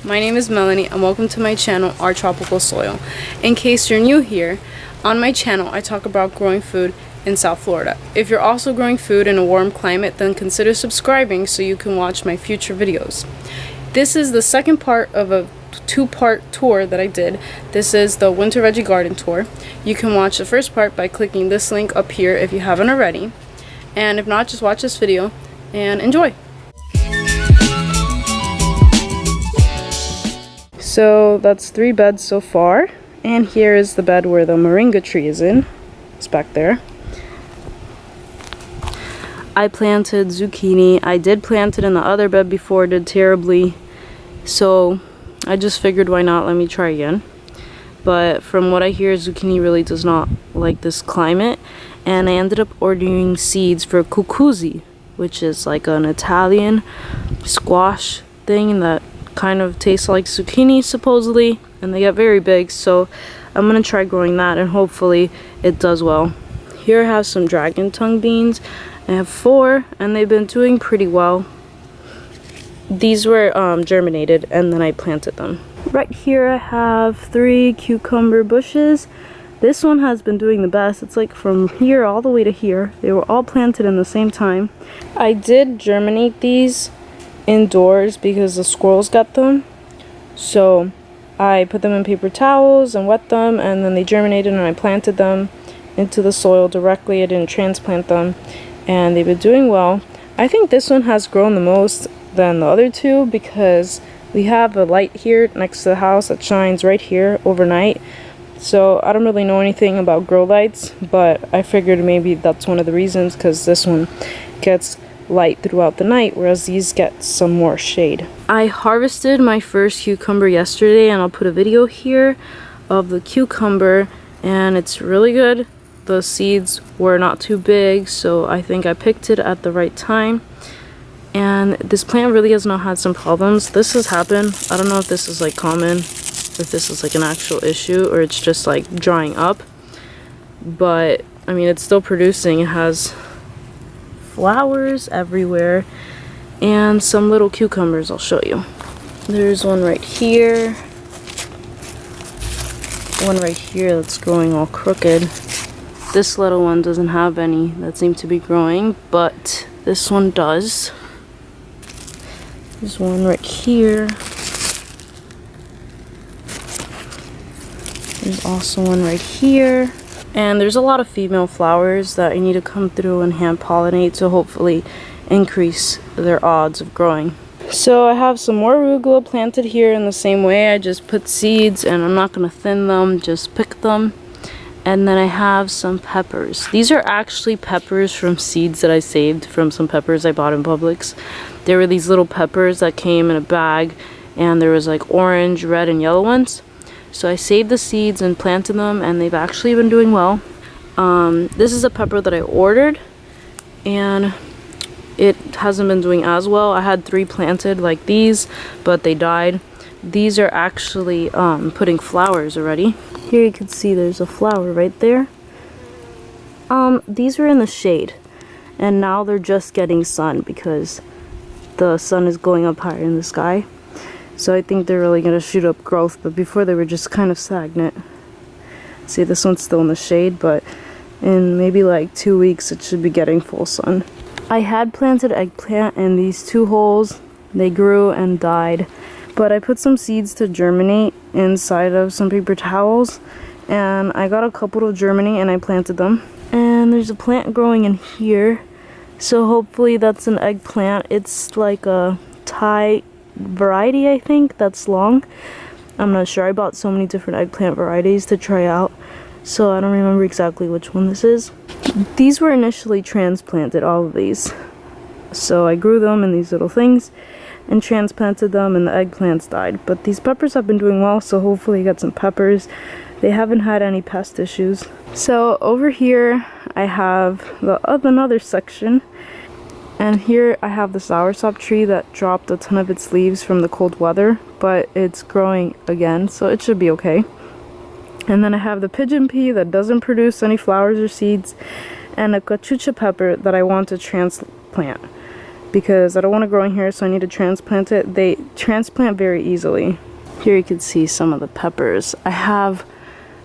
my name is Melanie and welcome to my channel, Our Tropical Soil. In case you're new here, on my channel I talk about growing food in South Florida. If you're also growing food in a warm climate, then consider subscribing so you can watch my future videos. This is the second part of a two-part tour that I did. This is the Winter Veggie Garden Tour. You can watch the first part by clicking this link up here if you haven't already. And if not, just watch this video and enjoy. So that's 3 beds so far, and here is the bed where the moringa tree is in. It's back there. I planted zucchini. I did plant it in the other bed before, did terribly, so I just figured why not, let me try again. But from what I hear, zucchini really does not like this climate, and I ended up ordering seeds for cucuzzi, which is like an Italian squash thing that kind of tastes like zucchini supposedly, and they get very big, so I'm gonna try growing that and hopefully it does well. Here I have some dragon tongue beans. I have 4 and they've been doing pretty well. These were germinated and then I planted them. Right here I have 3 cucumber bushes. This one has been doing the best. It's like from here all the way to here. They were all planted in the same time. I did germinate these indoors because the squirrels got them, so I put them in paper towels and wet them, and then they germinated and I planted them into the soil directly. I didn't transplant them and they've been doing well. I think this one has grown the most than the other 2 because we have a light here next to the house that shines right here overnight, so I don't really know anything about grow lights, but I figured maybe that's one of the reasons, because this one gets light throughout the night, whereas these get some more shade. I harvested my first cucumber yesterday, and I'll put a video here of the cucumber, and it's really good. The seeds were not too big, so I think I picked it at the right time. And this plant really has not had some problems. This has happened. I don't know if this is like common, if this is like an actual issue, or it's just like drying up, but I mean, it's still producing. It has flowers everywhere and some little cucumbers. I'll show you. There's one right here, one right here that's growing all crooked. This little one doesn't have any that seem to be growing, but this one does. There's one right here. There's also one right here. And there's a lot of female flowers that I need to come through and hand pollinate to hopefully increase their odds of growing. So I have some more arugula planted here in the same way. I just put seeds and I'm not going to thin them, just pick them. And then I have some peppers. These are actually peppers from seeds that I saved from some peppers I bought in Publix. There were these little peppers that came in a bag, and there was like orange, red, and yellow ones. So I saved the seeds and planted them, and they've actually been doing well. This is a pepper that I ordered, and it hasn't been doing as well. I had 3 planted like these, but they died. These are actually putting flowers already. Here you can see there's a flower right there. These were in the shade, and now they're just getting sun because the sun is going up higher in the sky. So I think they're really going to shoot up growth, but before they were just kind of stagnant. See, this one's still in the shade, but in maybe like 2 weeks it should be getting full sun. I had planted eggplant in these 2 holes. They grew and died, but I put some seeds to germinate inside of some paper towels, and I got a couple to germinate and I planted them. And there's a plant growing in here, so hopefully that's an eggplant. It's like a Thai variety, I think, that's long. I'm not sure. I bought so many different eggplant varieties to try out, so I don't remember exactly which one this is. These were initially transplanted, all of these. So I grew them in these little things and transplanted them, and the eggplants died. But these peppers have been doing well, so hopefully I get some peppers. They haven't had any pest issues. So over here I have another section. And here I have the soursop tree that dropped a ton of its leaves from the cold weather, but it's growing again, so it should be okay. And then I have the pigeon pea that doesn't produce any flowers or seeds, and a cachucha pepper that I want to transplant. because I don't want to grow in here, so I need to transplant it. They transplant very easily. Here you can see some of the peppers. I have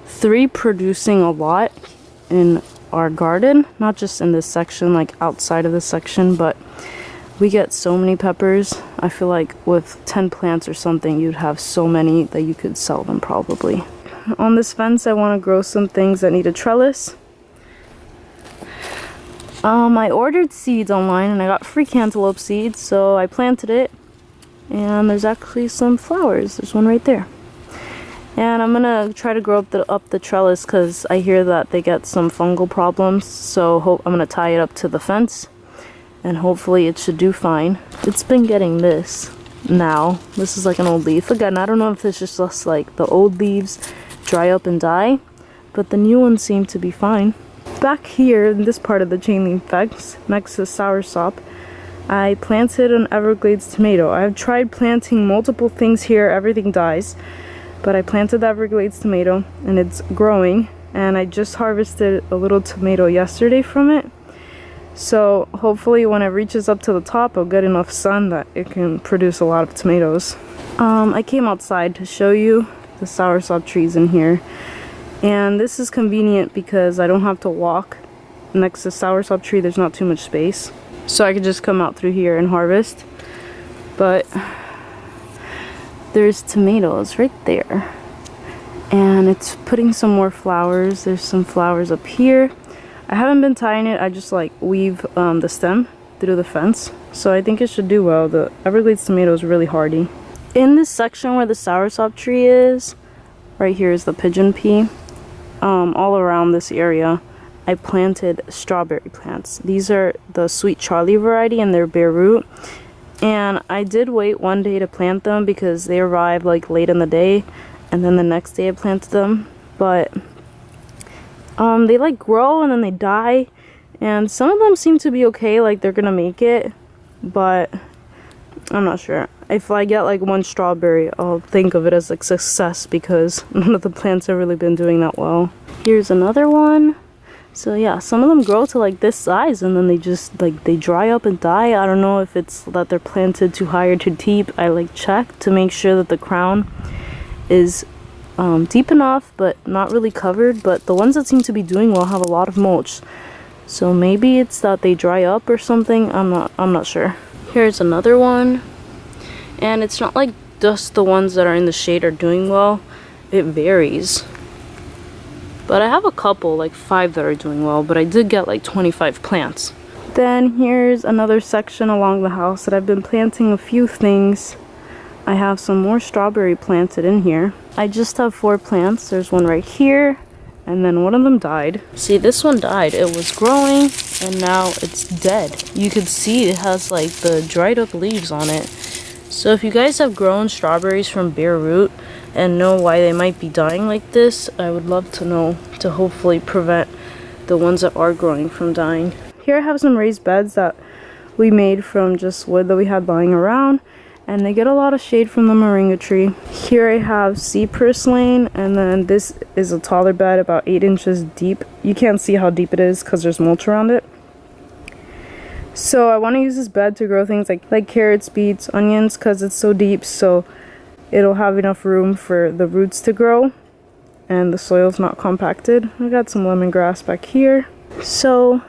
3 producing a lot in our garden, not just in this section, like outside of this section, but we get so many peppers. I feel like with 10 plants or something, you'd have so many that you could sell them probably. On this fence, I want to grow some things that need a trellis. I ordered seeds online and I got free cantaloupe seeds, so I planted it, and there's actually some flowers. There's one right there. And I'm gonna try to grow up the trellis because I hear that they get some fungal problems, so I'm gonna tie it up to the fence and hopefully it should do fine. It's been getting this now. This is like an old leaf. Again, I don't know if it's just like the old leaves dry up and die, but the new ones seem to be fine. Back here in this part of the chain link fence, next to soursop, I planted an Everglades tomato. I've tried planting multiple things here, everything dies, but I planted the Everglades tomato and it's growing, and I just harvested a little tomato yesterday from it. So hopefully when it reaches up to the top, I'll get enough sun that it can produce a lot of tomatoes. I came outside to show you the soursop trees in here. And this is convenient because I don't have to walk next to the soursop tree. There's not too much space. So I could just come out through here and harvest. But there's tomatoes right there. And it's putting some more flowers. There's some flowers up here. I haven't been tying it. I just like weave the stem through the fence. So I think it should do well. The Everglades tomato is really hardy. In this section where the soursop tree is, right here is the pigeon pea. All around this area, I planted strawberry plants. These are the Sweet Charlie variety and they're bare root. And I did wait one day to plant them because they arrived like late in the day, and then the next day I planted them. But they like grow and then they die, and some of them seem to be okay, like they're gonna make it, but I'm not sure. If I get like one strawberry, I'll think of it as a success because none of the plants have really been doing that well. Here's another one. So yeah, some of them grow to like this size and then they just like they dry up and die. I don't know if it's that they're planted too high or too deep. I like check to make sure that the crown is deep enough but not really covered. But the ones that seem to be doing well have a lot of mulch. So maybe it's that they dry up or something. I'm not sure. Here's another one. And it's not like just the ones that are in the shade are doing well. It varies. But I have a couple, like 5 that are doing well, but I did get like 25 plants. Then here's another section along the house that I've been planting a few things. I have some more strawberry planted in here. I just have 4 plants. There's one right here, and then one of them died. See, this one died. It was growing, and now it's dead. You could see it has like the dried up leaves on it. So if you guys have grown strawberries from bare root and know why they might be dying like this, I would love to know to hopefully prevent the ones that are growing from dying. Here I have some raised beds that we made from just wood that we had lying around, and they get a lot of shade from the moringa tree. Here I have sea purslane, and then this is a taller bed about 8 inches deep. You can't see how deep it is because there's mulch around it. So I want to use this bed to grow things like carrots, beets, onions, because it's so deep, so it'll have enough room for the roots to grow and the soil's not compacted. I got some lemongrass back here. So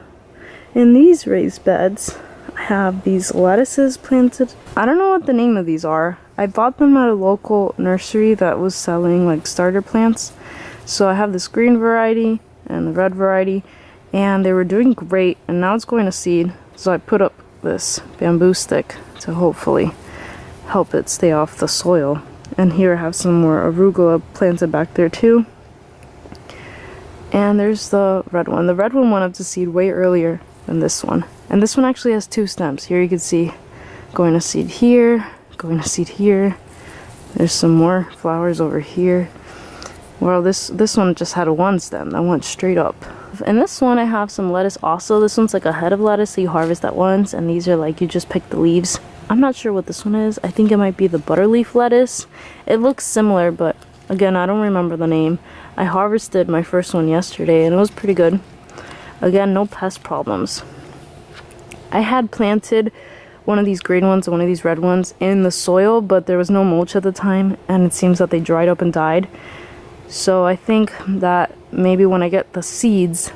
in these raised beds, I have these lettuces planted. I don't know what the name of these are. I bought them at a local nursery that was selling like starter plants. So I have this green variety and the red variety, and they were doing great, and now it's going to seed. So I put up this bamboo stick to hopefully help it stay off the soil. And here I have some more arugula planted back there too. And there's the red one. The red one went up to seed way earlier than this one. And this one actually has 2 stems. Here you can see going to seed here, going to seed here. There's some more flowers over here. Well, this one just had 1 stem that went straight up. And this one I have some lettuce also. This one's like a head of lettuce, so you harvest at once, and these are like you just pick the leaves. I'm not sure what this one is. I think it might be the butterleaf lettuce. It looks similar, but again, I don't remember the name. I harvested my first one yesterday and it was pretty good. Again, no pest problems. I had planted one of these green ones and one of these red ones in the soil, but there was no mulch at the time, and it seems that they dried up and died. So I think that maybe when I get the seeds,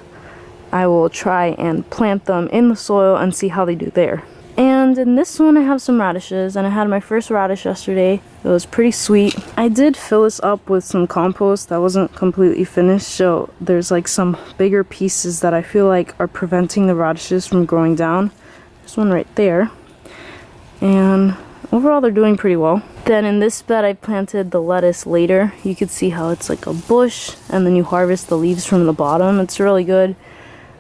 I will try and plant them in the soil and see how they do there. And in this one I have some radishes, and I had my first radish yesterday. It was pretty sweet. I did fill this up with some compost that wasn't completely finished, so there's like some bigger pieces that I feel like are preventing the radishes from growing down. There's one right there. And overall they're doing pretty well. Then in this bed I planted the lettuce later. You can see how it's like a bush, and then you harvest the leaves from the bottom. It's really good.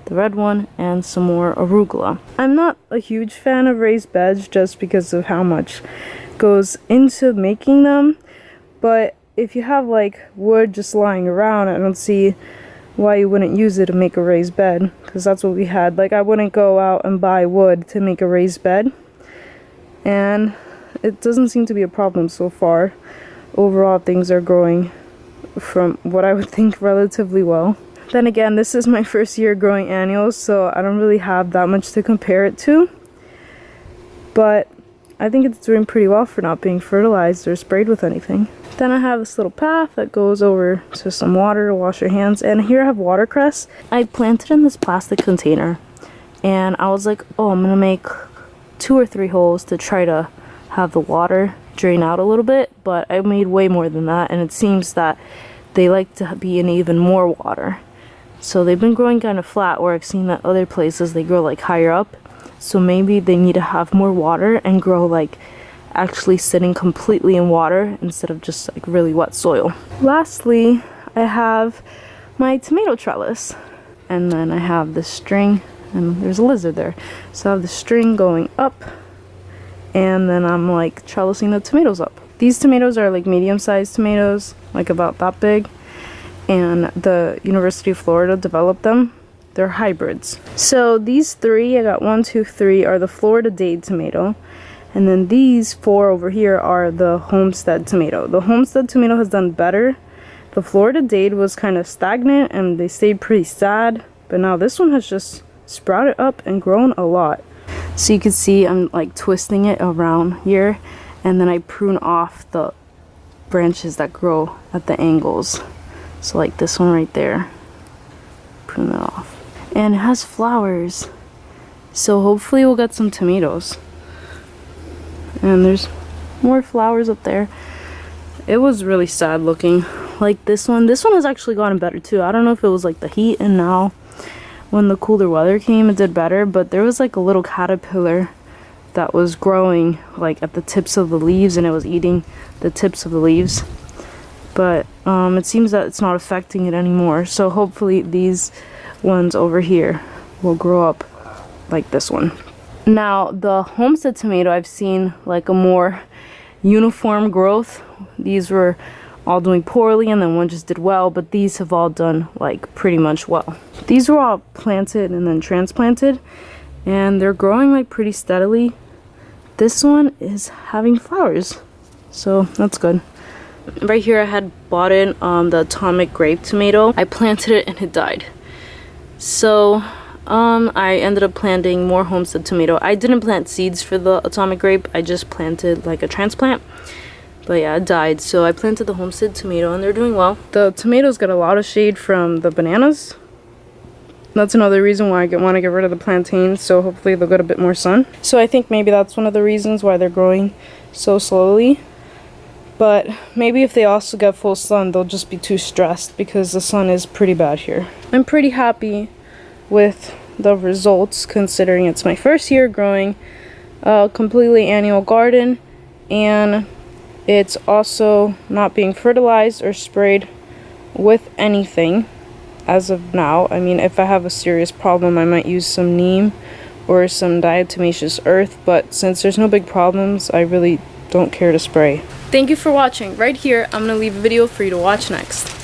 The red one, and some more arugula. I'm not a huge fan of raised beds just because of how much goes into making them, but if you have like wood just lying around, I don't see why you wouldn't use it to make a raised bed, because that's what we had. Like, I wouldn't go out and buy wood to make a raised bed, and it doesn't seem to be a problem so far. Overall, things are growing, from what I would think, relatively well. Then again, this is my first year growing annuals, so I don't really have that much to compare it to. But I think it's doing pretty well for not being fertilized or sprayed with anything. Then I have this little path that goes over to some water to wash your hands. And here I have watercress. I planted in this plastic container. And I was like, oh, I'm going to make 2 or 3 holes to try to have the water drain out a little bit. But I made way more than that. And it seems that they like to be in even more water. So they've been growing kind of flat, where I've seen that other places they grow like higher up. So maybe they need to have more water and grow like actually sitting completely in water instead of just like really wet soil. Lastly, I have my tomato trellis, and then I have this string, and there's a lizard there. So I have the string going up, and then I'm like trellising the tomatoes up. These tomatoes are like medium-sized tomatoes, like about that big. And the University of Florida developed them. They're hybrids. So these 3, I got 1, 2, 3, are the Florida Dade tomato. And then these 4 over here are the Homestead tomato. The Homestead tomato has done better. The Florida Dade was kind of stagnant and they stayed pretty sad. But now this one has just sprouted up and grown a lot. So you can see I'm like twisting it around here. And then I prune off the branches that grow at the angles. So like this one right there, prune that off. And it has flowers. So hopefully we'll get some tomatoes. And there's more flowers up there. It was really sad looking. Like this one has actually gotten better too. I don't know if it was like the heat, and now when the cooler weather came it did better, but there was like a little caterpillar that was growing like at the tips of the leaves, and it was eating the tips of the leaves. But it seems that it's not affecting it anymore. So hopefully these ones over here will grow up like this one. Now the Homestead tomato, I've seen like a more uniform growth. These were all doing poorly, and then one just did well, but these have all done like pretty much well. These were all planted and then transplanted, and they're growing like pretty steadily. This one is having flowers, so that's good. Right here I had bought in the atomic grape tomato. I planted it and it died. So I ended up planting more Homestead tomato. I didn't plant seeds for the atomic grape. I just planted like a transplant. But yeah, it died. So I planted the Homestead tomato and they're doing well. The tomatoes get a lot of shade from the bananas. That's another reason why I want to get rid of the plantains. So hopefully they'll get a bit more sun. So I think maybe that's one of the reasons why they're growing so slowly. But maybe if they also get full sun, they'll just be too stressed because the sun is pretty bad here. I'm pretty happy with the results considering it's my first year growing a completely annual garden, and it's also not being fertilized or sprayed with anything as of now. I mean, if I have a serious problem, I might use some neem or some diatomaceous earth, but since there's no big problems, I really don't care to spray. Thank you for watching. Right here, I'm going to leave a video for you to watch next.